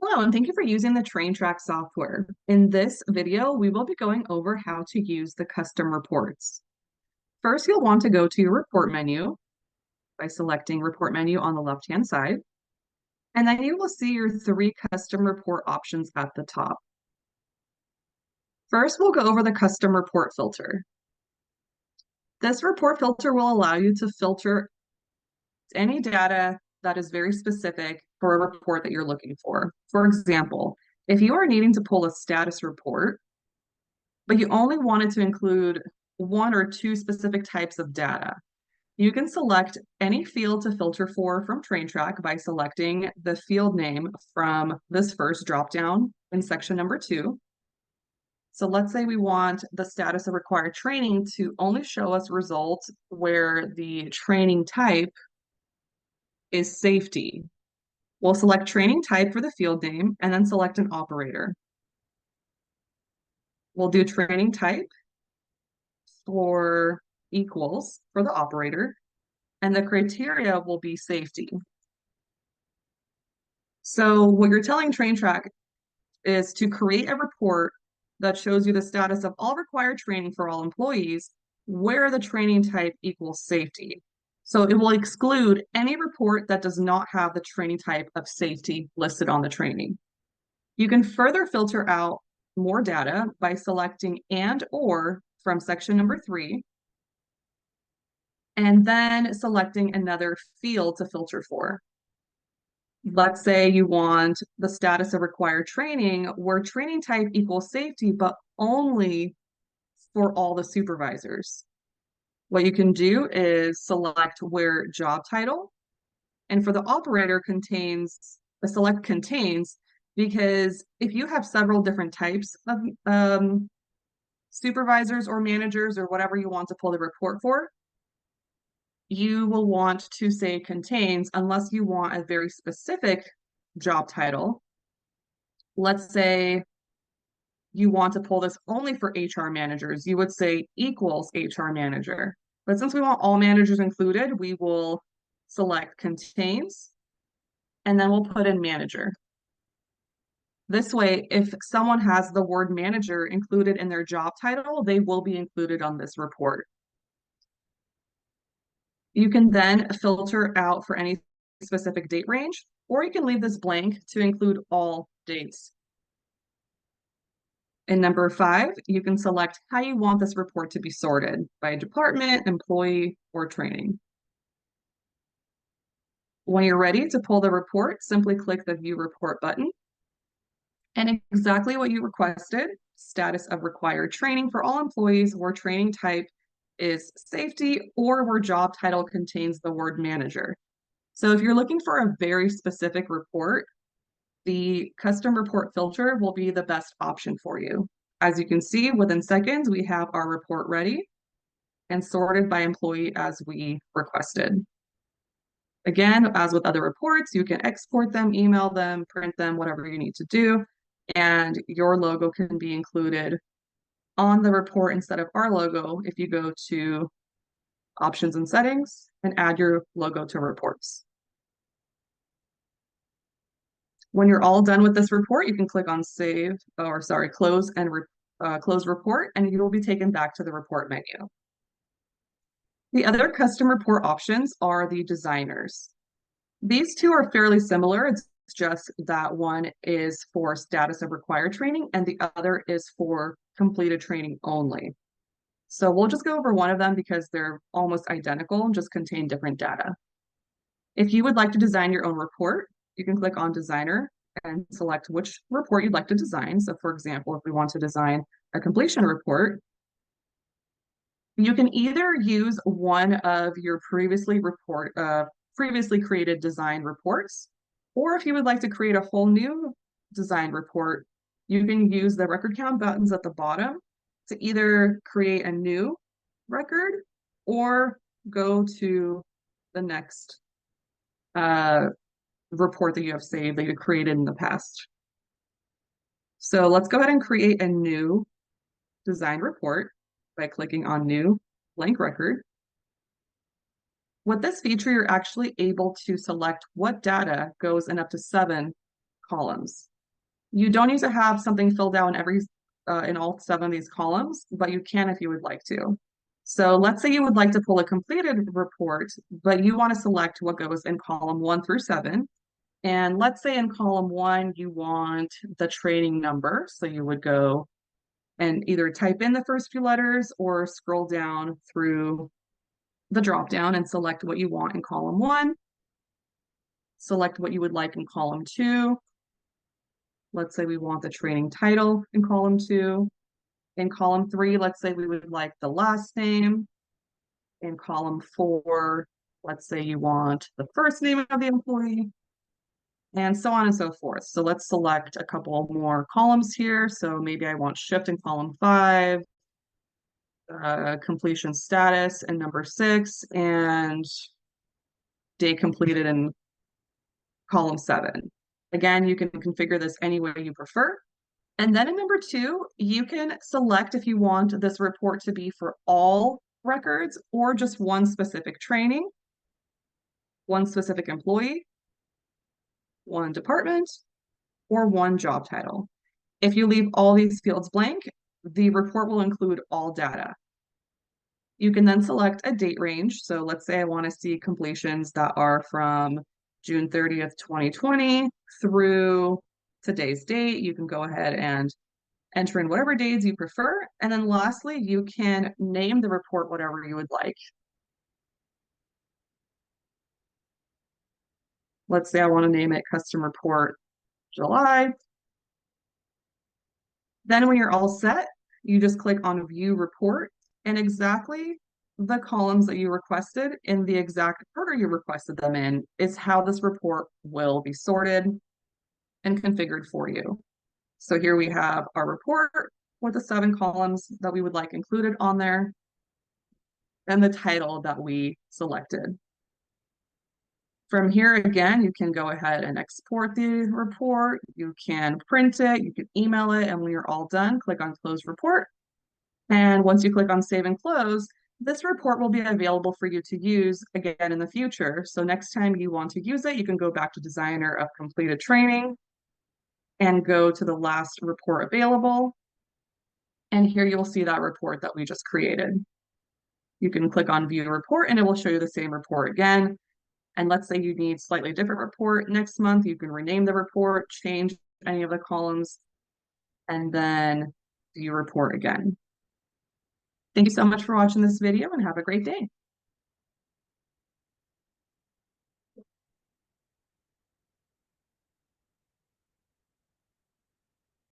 Hello, and thank you for using the TrainTrack software. In this video, we will be going over how to use the custom reports. First, you'll want to go to your report menu by selecting report menu on the left-hand side, and then you will see your three custom report options at the top. First, we'll go over the custom report filter. This report filter will allow you to filter any data that is very specific for a report that you're looking for. For example, if you are needing to pull a status report, but you only wanted to include one or two specific types of data, you can select any field to filter for from TrainTrack by selecting the field name from this first dropdown in section number 2. So let's say we want the status of required training to only show us results where the training type is safety. We'll select training type for the field name and then select an operator. We'll do training type for equals for the operator, and the criteria will be safety. So what you're telling TrainTrack is to create a report that shows you the status of all required training for all employees where the training type equals safety. So it will exclude any report that does not have the training type of safety listed on the training. You can further filter out more data by selecting and or from section number 3, and then selecting another field to filter for. Let's say you want the status of required training where training type equals safety, but only for all the supervisors. What you can do is select where job title, and for the operator contains, select contains, because if you have several different types of supervisors or managers or whatever you want to pull the report for, you will want to say contains unless you want a very specific job title. Let's say you want to pull this only for HR managers, you would say equals HR manager. But since we want all managers included, we will select contains, and then we'll put in manager. This way, if someone has the word manager included in their job title, they will be included on this report. You can then filter out for any specific date range, or you can leave this blank to include all dates. In number 5, you can select how you want this report to be sorted by department, employee, or training. When you're ready to pull the report, simply click the View Report button. And exactly what you requested, status of required training for all employees where training type is safety or where job title contains the word manager. So if you're looking for a very specific report, the custom report filter will be the best option for you. As you can see, within seconds, we have our report ready and sorted by employee as we requested. Again, as with other reports, you can export them, email them, print them, whatever you need to do, and your logo can be included on the report instead of our logo if you go to Options and Settings and add your logo to reports. When you're all done with this report, you can click on close and close report, and you will be taken back to the report menu. The other custom report options are the designers. These two are fairly similar. It's just that one is for status of required training and the other is for completed training only. So we'll just go over one of them because they're almost identical and just contain different data. If you would like to design your own report, you can click on Designer and select which report you'd like to design. So for example, if we want to design a completion report, you can either use one of your previously created design reports, or if you would like to create a whole new design report, you can use the record count buttons at the bottom to either create a new record or go to the next report that you have saved that you created in the past. So let's go ahead and create a new design report by clicking on New Blank Record. With this feature, you're actually able to select what data goes in up to 7 columns. You don't need to have something filled out in all 7 of these columns, but you can if you would like to. So let's say you would like to pull a completed report, but you want to select what goes in column 1 through 7. And let's say in column 1, you want the training number. So you would go and either type in the first few letters or scroll down through the drop down and select what you want in column 1, select what you would like in column 2. Let's say we want the training title in column 2. In column 3, let's say we would like the last name. In column 4, let's say you want the first name of the employee, and so on and so forth. So let's select a couple more columns here. So maybe I want shift in column 5, completion status in number 6, and day completed in column 7. Again, you can configure this any way you prefer. And then in number 2, you can select if you want this report to be for all records or just one specific training, one specific employee, one department, or one job title. If you leave all these fields blank, the report will include all data. You can then select a date range. So let's say I want to see completions that are from June 30th, 2020 through today's date. You can go ahead and enter in whatever dates you prefer. And then lastly, you can name the report whatever you would like. Let's say I want to name it Custom Report July. Then when you're all set, you just click on View Report, and exactly the columns that you requested in the exact order you requested them in is how this report will be sorted and configured for you. So here we have our report with the 7 columns that we would like included on there and the title that we selected. From here, again, you can go ahead and export the report. You can print it, you can email it, and when you're all done, click on Close Report. And once you click on Save and Close, this report will be available for you to use again in the future. So next time you want to use it, you can go back to Designer of Completed Training and go to the last report available. And here you'll see that report that we just created. You can click on View Report and it will show you the same report again. And let's say you need slightly different report next month, you can rename the report, change any of the columns, and then view report again. Thank you so much for watching this video and have a great day.